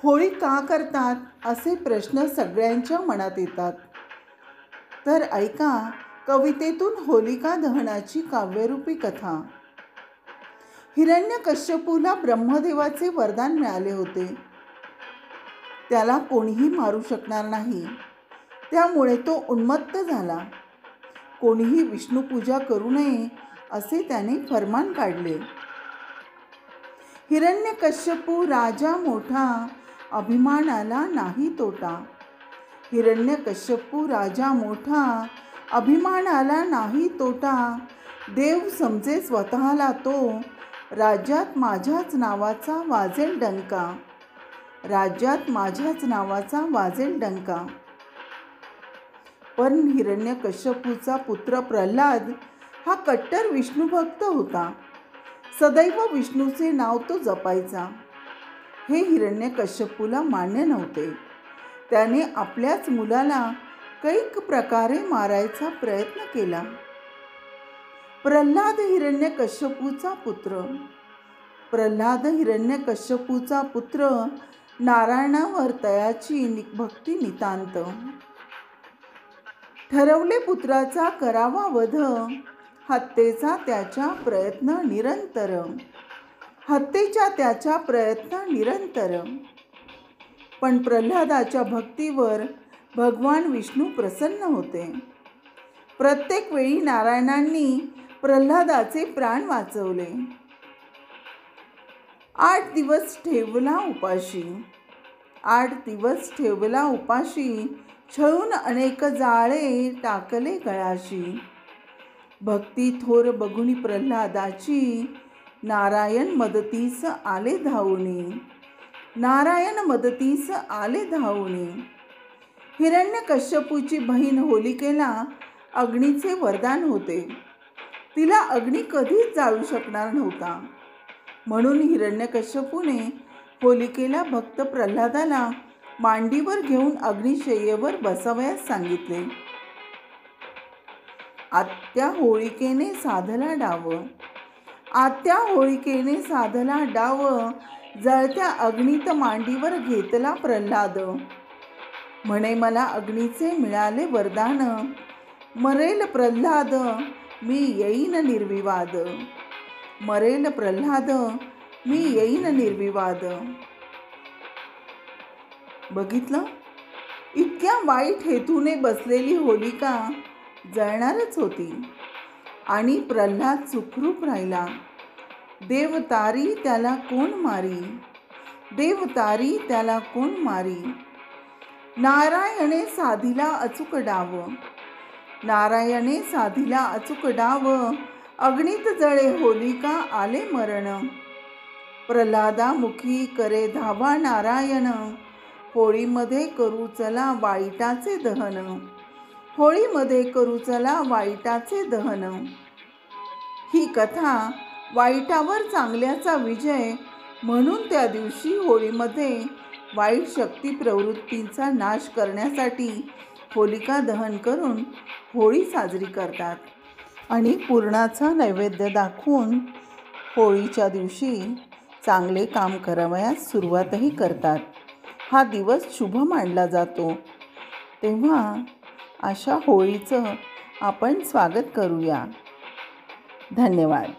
होळी का करतात असे प्रश्न सगळ्यांच्या मनात येतात. तर ऐका कवितेतून होलिका दहनाची काव्यरूपी कथा. हिरण्यकश्यपूला ब्रह्मदेवाचे वरदान मिळाले होते. त्याला कोणीही मारू शकणार नाही. त्यामुळे तो उन्मत्त झाला. कोणीही विष्णुपूजा करू नये असे त्याने फर्मान काढले. हिरण्यकश्यपू राजा मोठा, अभिमानाला नाही तोटा. हिरण्यकश्यपू राजा मोठा, अभिमानाला नाही तोटा. देव समजे स्वतःला तो, राज्यात माझ्याच नावाचा वाजेल डंका. राज्यात माझ्याच नावाचा वाजेल डंका. पण हिरण्यकश्यपूचा पुत्र प्रल्हाद हा कट्टर विष्णुभक्त होता. सदैव विष्णूचे नाव तो जपायचा. हे हिरण्यकश्यपूला मान्य नव्हते. त्याने आपल्याच मुलाला कैक प्रकारे मारायचा प्रयत्न केला. प्रल्हाद हिरण्यकश्यपूचा पुत्र. प्रल्हाद हिरण्यकश्यपूचा पुत्र नारायणावर तयाची भक्ती नितांत. ठरवले पुत्राचा करावा वध, हत्येचा त्याच्या प्रयत्न निरंतर. हत्येचा त्याच्या प्रयत्न निरंतर. पण प्रल्हादाच्या भक्तीवर भगवान विष्णू प्रसन्न होते. प्रत्येक वेळी नारायणांनी प्रल्हादाचे प्राण वाचवले. 8 दिवस ठेवला उपाशी. 8 दिवस ठेवला उपाशी, छळून अनेक जाळे टाकले गळाशी. भक्ती थोर बघुनी प्रल्हादाची, नारायण मदतीस आले धावुनी. नारायण मदतीस आले धावुनी. हिरण्यकश्यपूची बहीण होलिकेला अग्नीचे वरदान होते. तिला अग्नी कधीच जाळू शकणार नव्हता. म्हणून हिरण्यकश्यपूने होलिकेला भक्त प्रल्हादाला मांडीवर घेऊन अग्निशय्येवर बसावयास सांगितले. आत्या होलिकेने साधला डाव. आत्या होलिकेने साधला डाव, जळत्या अग्नीत मांडीवर घेतला प्रल्हाद. म्हणे मला अग्नीचे मिळाले वरदान, मरेल प्रल्हाद मी येईन निर्विवाद. मरेल प्रल्हाद मी येईन निर्विवाद. बघितलं, इतक्या वाईट हेतूने बसलेली होलिका जळणारच होती आणि प्रल्हाद सुखरूप राहिला. देव तारी त्याला कोण मारी. देव तारी त्याला कोण मारी. नारायणे साधिला अचूक डाव. नारायणे साधिला अचूक डाव, अग्नीत जळे होलिका आले मरण. प्रल्हादामुखी करे धावा नारायण, होळीमध्ये करू चला वाईटाचे दहन. होळीमध्ये करू चला वाईटाचे दहन. ही कथा वाईटावर चांगल्याचा विजय म्हणून त्या दिवशी होळीमध्ये वाईट शक्ती प्रवृत्तींचा नाश करण्यासाठी होलिका दहन करून होळी साजरी करतात. आणि पुरणाचा नैवेद्य दाखवून होळीच्या दिवशी चांगले काम करावयास सुरुवातही करतात. हा दिवस शुभ मानला जातो. तेव्हा अशा होळीचं आपण स्वागत करूया. धन्यवाद.